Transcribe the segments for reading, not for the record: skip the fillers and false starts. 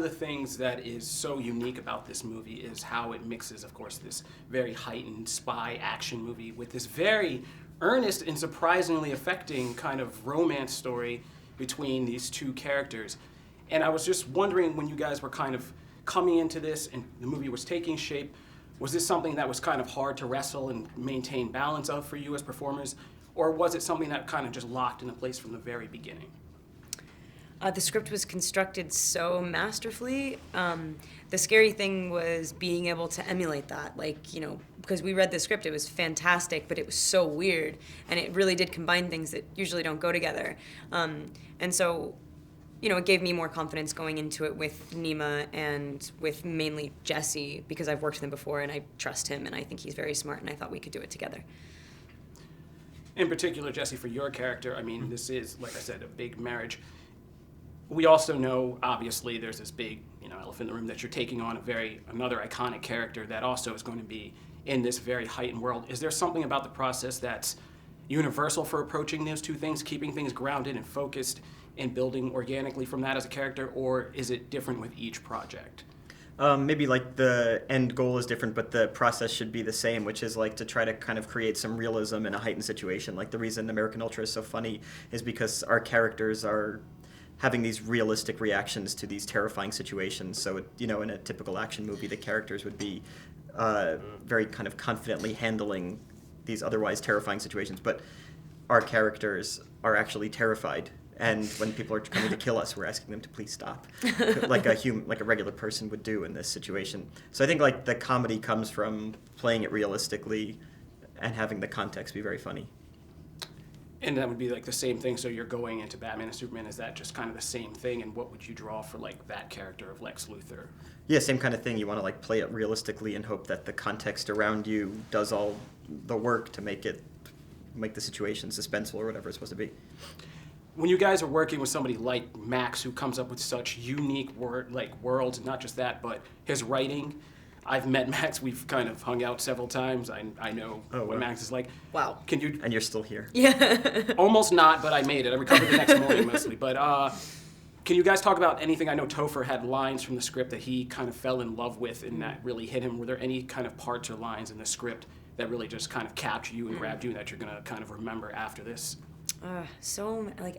the things that is so unique about this movie is how it mixes, of course, this very heightened spy action movie with this very earnest and surprisingly affecting kind of romance story between these two characters. And I was just wondering, when you guys were kind of coming into this and the movie was taking shape, was this something that was kind of hard to wrestle and maintain balance of for you as performers? Or was it something that kind of just locked into place from the very beginning? The script was constructed so masterfully. The scary thing was being able to emulate that. Like, you know, because we read the script, it was fantastic, but it was so weird. And it really did combine things that usually don't go together. And so, you know, it gave me more confidence going into it with Nima and with mainly Jesse, because I've worked with him before and I trust him and I think he's very smart and I thought we could do it together. In particular, Jesse, for your character, I mean, this is, like I said, a big marriage. We also know, obviously, there's this big, you know, elephant in the room that you're taking on another iconic character that also is going to be in this very heightened world. Is there something about the process that's universal for approaching those two things, keeping things grounded and focused and building organically from that as a character, or is it different with each project? Maybe like the end goal is different, but the process should be the same, which is like to try to kind of create some realism in a heightened situation. Like the reason American Ultra is so funny is because our characters are having these realistic reactions to these terrifying situations. So, you know, in a typical action movie, the characters would be very kind of confidently handling these otherwise terrifying situations. But our characters are actually terrified. And when people are coming to kill us, we're asking them to please stop, like a regular person would do in this situation. So I think like the comedy comes from playing it realistically and having the context be very funny. And that would be like the same thing, so you're going into Batman and Superman, is that just kind of the same thing, and what would you draw for like that character of Lex Luthor? Yeah, same kind of thing. You want to like play it realistically and hope that the context around you does all the work to make the situation suspenseful or whatever it's supposed to be. When you guys are working with somebody like Max, who comes up with such unique worlds, not just that, but his writing. I've met Max. We've kind of hung out several times. I know what Max is like. Wow. Can you? And you're still here. Yeah. Almost not, but I made it. I recovered the next morning mostly. But can you guys talk about anything? I know Topher had lines from the script that he kind of fell in love with and that really hit him. Were there any kind of parts or lines in the script that really just kind of captured you and grabbed you that you're going to kind of remember after this?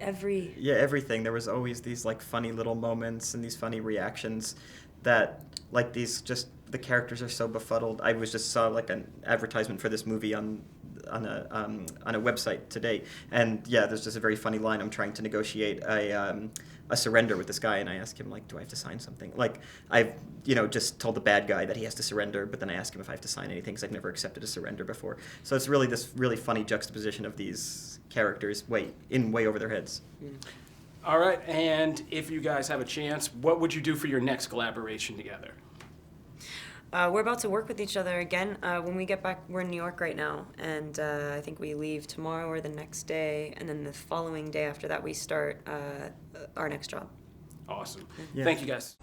Everything. There was always these like funny little moments and these funny reactions that like these just the characters are so befuddled. I just saw like an advertisement for this movie on a website today, and yeah, there's just a very funny line. I'm trying to negotiate a surrender with this guy, and I ask him like, do I have to sign something? Like I've just told the bad guy that he has to surrender, but then I ask him if I have to sign anything because I've never accepted a surrender before. So it's really this really funny juxtaposition of these characters way over their heads. All right, and if you guys have a chance, what would you do for your next collaboration together? We're about to work with each other again. When we get back, we're in New York right now, and I think we leave tomorrow or the next day, and then the following day after that we start our next job. Awesome. Yeah. Thank you, guys.